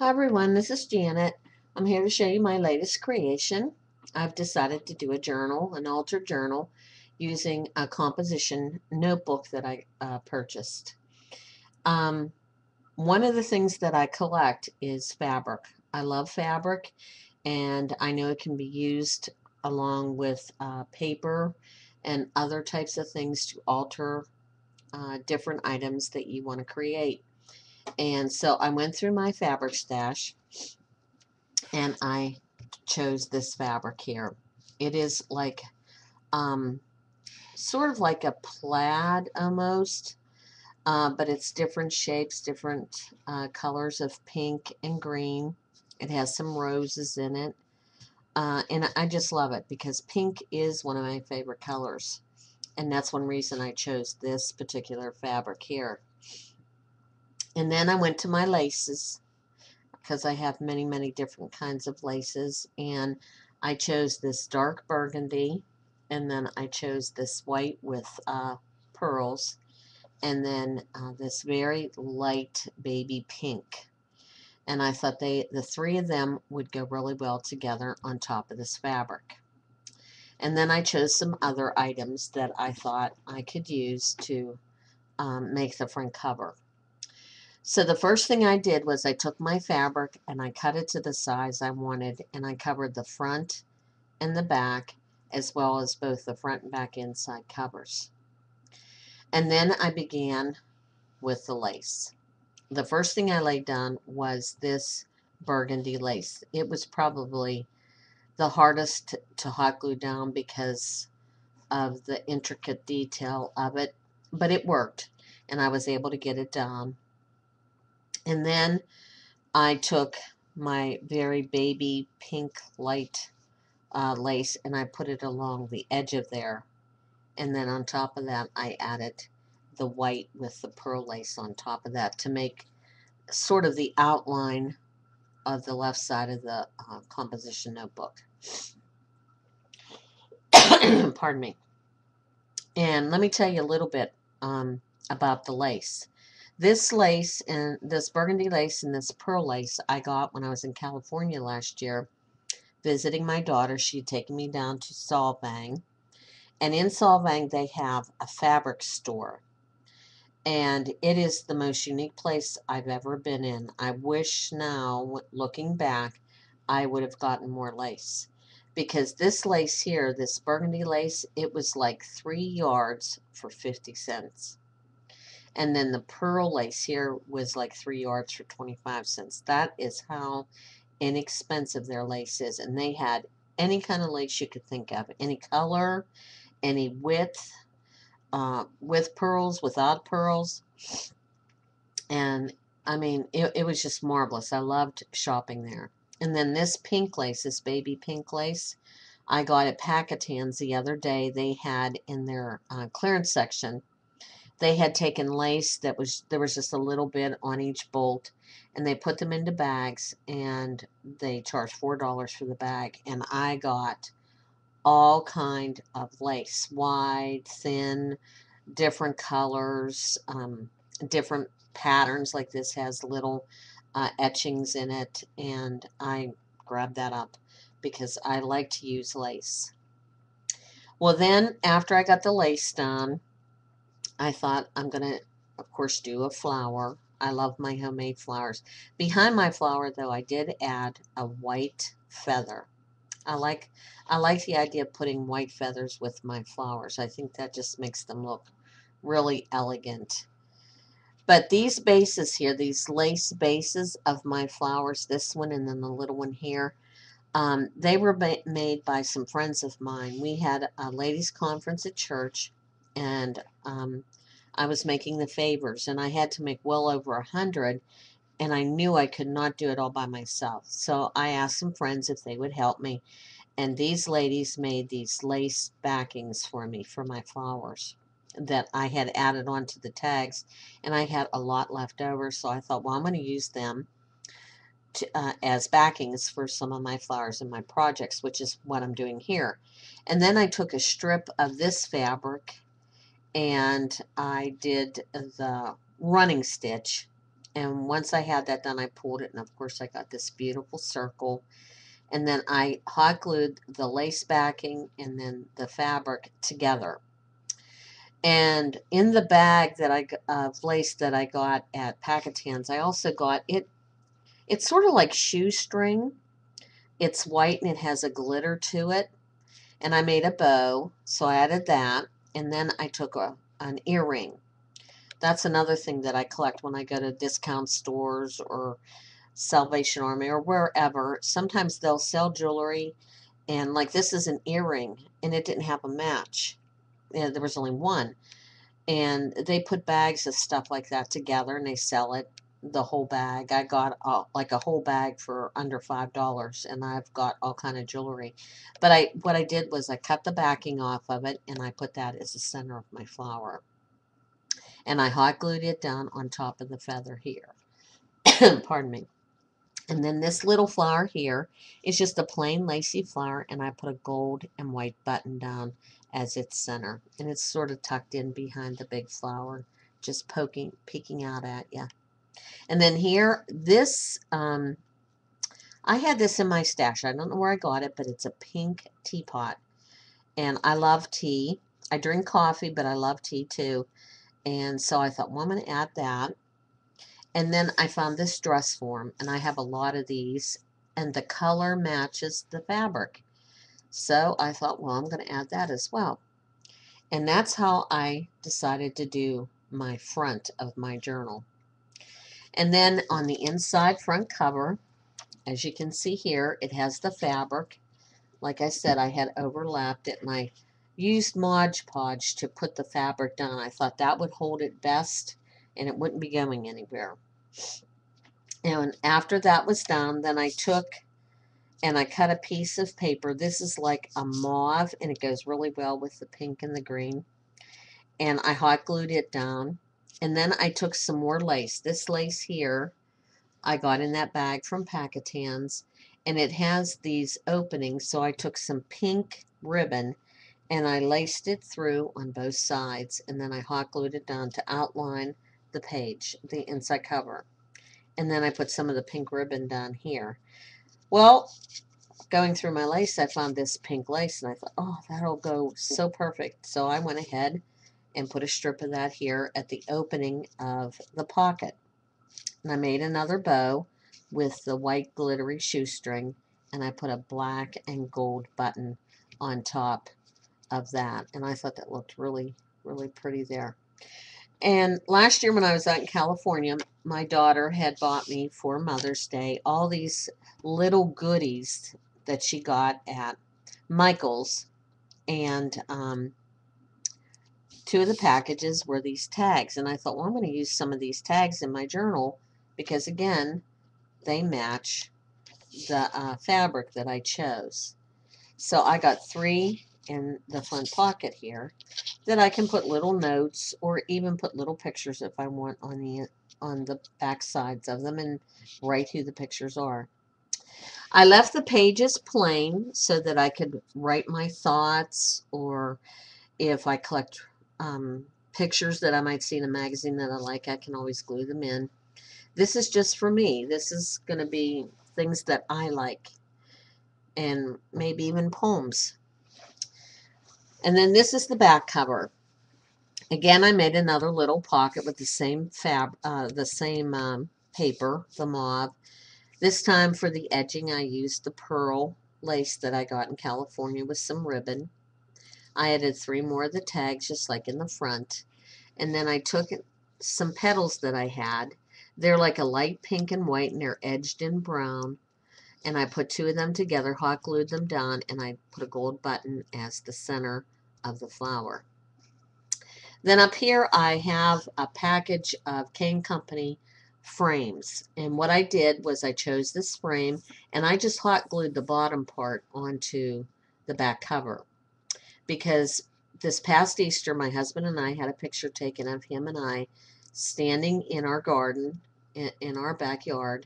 Hi everyone, this is Janet. I'm here to show you my latest creation. I've decided to do a journal, an altered journal, using a composition notebook that I purchased. Um, One of the things that I collect is fabric. I love fabric, and I know it can be used along with paper and other types of things to alter different items that you want to create. And so I went through my fabric stash and I chose this fabric here. It is like um, sort of like a plaid almost, but it's different shapes, different colors of pink and green. It has some roses in it, and I just love it because pink is one of my favorite colors, and that's one reason I chose this particular fabric here. And then I went to my laces because I have many, many different kinds of laces. And I chose this dark burgundy, and then I chose this white with pearls, and then this very light baby pink. And I thought the three of them would go really well together on top of this fabric. And then I chose some other items that I thought I could use to make the front cover. So the first thing I did was I took my fabric and I cut it to the size I wanted, and I covered the front and the back as well as both the front and back inside covers. And then I began with the lace. The first thing I laid down was this burgundy lace. It was probably the hardest to hot glue down because of the intricate detail of it, but it worked and I was able to get it down. And then I took my very baby pink light lace and I put it along the edge of there. And then on top of that, I added the white with the pearl lace on top of that to make sort of the outline of the left side of the composition notebook. Pardon me. And let me tell you a little bit about the lace. This lace and this burgundy lace and this pearl lace I got when I was in California last year visiting my daughter. She had taken me down to Solvang. And in Solvang, they have a fabric store. And it is the most unique place I've ever been in. I wish now, looking back, I would have gotten more lace. Because this lace here, this burgundy lace, it was like 3 yards for 50 cents. And then the pearl lace here was like 3 yards for 25 cents. That is how inexpensive their lace is. And they had any kind of lace you could think of, any color, any width, with pearls, without pearls. And I mean, it was just marvelous. I loved shopping there. And then this pink lace, this baby pink lace, I got at Packatans the other day. They had in their clearance section, they had taken lace that was, there was just a little bit on each bolt, and they put them into bags, and they charged $4 for the bag. And I got all kind of lace, wide, thin, different colors, different patterns. Like this has little etchings in it, and I grabbed that up because I like to use lace. Well, then after I got the lace done, I thought I'm gonna, of course, do a flower. I love my homemade flowers. Behind my flower, though, I did add a white feather. I like I like the idea of putting white feathers with my flowers. I think that just makes them look really elegant. But these bases here, these lace bases of my flowers, this one and then the little one here, they were made by some friends of mine. We had a ladies' conference at church, and I was making the favors, and I had to make well over 100, and I knew I could not do it all by myself. So I asked some friends if they would help me, and these ladies made these lace backings for me for my flowers that I had added onto the tags, and I had a lot left over, so I thought, well, I'm going to use them as backings for some of my flowers in my projects, which is what I'm doing here. And then I took a strip of this fabric and I did the running stitch And once I had that done, I pulled it, and of course I got this beautiful circle. And then I hot glued the lace backing and then the fabric together. And in the bag that of lace that I got at Packetans, I also got it. It's sort of like shoestring. It's white and it has a glitter to it. And I made a bow, so I added that. And then I took an earring. That's another thing that I collect when I go to discount stores or Salvation Army or wherever. Sometimes they'll sell jewelry, and like this is an earring, and it didn't have a match. There was only one. And they put bags of stuff like that together and they sell it, the whole bag. I got like a whole bag for under $5, and I've got all kind of jewelry. But what I did was I cut the backing off of it and I put that as the center of my flower. And I hot glued it down on top of the feather here. Pardon me. And then this little flower here is just a plain lacy flower, and I put a gold and white button down as its center. And it's sort of tucked in behind the big flower, just peeking out at you. And then here, this, I had this in my stash. I don't know where I got it, but it's a pink teapot. And I love tea. I drink coffee, but I love tea too. And so I thought, well, I'm going to add that. And then I found this dress form, and I have a lot of these, and the color matches the fabric. So I thought, well, I'm going to add that as well. And that's how I decided to do my front of my journal. And then on the inside front cover, as you can see here, it has the fabric. Like I said, I had overlapped it, and I used Mod Podge to put the fabric down. I thought that would hold it best, and it wouldn't be going anywhere. And after that was done, then I took and I cut a piece of paper. This is like a mauve, and it goes really well with the pink and the green. And I hot glued it down. And then I took some more lace. This lace here, I got in that bag from Packetans, and it has these openings. So I took some pink ribbon and I laced it through on both sides, and then I hot glued it down to outline the page, the inside cover. And then I put some of the pink ribbon down here. Well, going through my lace, I found this pink lace, and I thought, oh, that'll go so perfect. So I went ahead and put a strip of that here at the opening of the pocket. And I made another bow with the white glittery shoestring, and I put a black and gold button on top of that. And I thought that looked really, really pretty there. And last year when I was out in California, my daughter had bought me for Mother's Day all these little goodies that she got at Michael's. And two of the packages were these tags. And I thought, well, I'm going to use some of these tags in my journal because, again, they match the fabric that I chose. So I got 3 in the front pocket here that I can put little notes or even put little pictures if I want on the back sides of them and write who the pictures are. I left the pages plain so that I could write my thoughts, or if I collect pictures that I might see in a magazine that I like, I can always glue them in. This is just for me. This is going to be things that I like, and maybe even poems. And then this is the back cover. Again, I made another little pocket with the same paper, the mauve. This time for the edging, I used the pearl lace that I got in California with some ribbon. I added 3 more of the tags, just like in the front. And then I took some petals that I had. They're like a light pink and white, and they're edged in brown. And I put 2 of them together, hot glued them down, and I put a gold button as the center of the flower. Then up here I have a package of Kane Company frames. And what I did was I chose this frame, and I just hot glued the bottom part onto the back cover. Because this past Easter, my husband and I had a picture taken of him and I standing in our garden, in our backyard.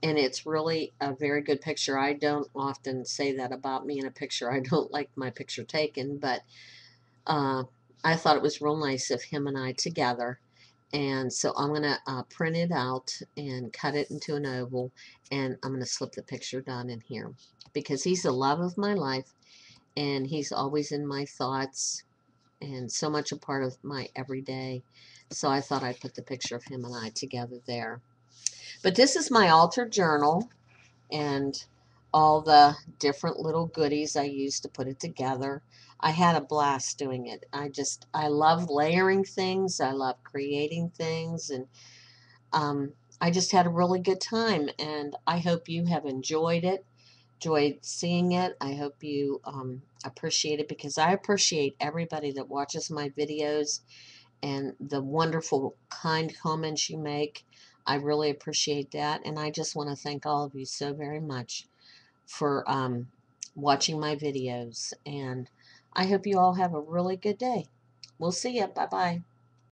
And it's really a very good picture. I don't often say that about me in a picture. I don't like my picture taken, but I thought it was real nice of him and I together. And so I'm going to print it out and cut it into an oval, and I'm going to slip the picture down in here because he's the love of my life, and he's always in my thoughts and so much a part of my everyday. So I thought I'd put the picture of him and I together there. But this is my altar journal and all the different little goodies I used to put it together. I had a blast doing it. I love layering things. I love creating things, and um, I just had a really good time, and I hope you have enjoyed it, enjoyed seeing it. I hope you appreciate it, because I appreciate everybody that watches my videos and the wonderful, kind comments you make. I really appreciate that, and I just want to thank all of you so very much for watching my videos, and I hope you all have a really good day. We'll see you. Bye-bye.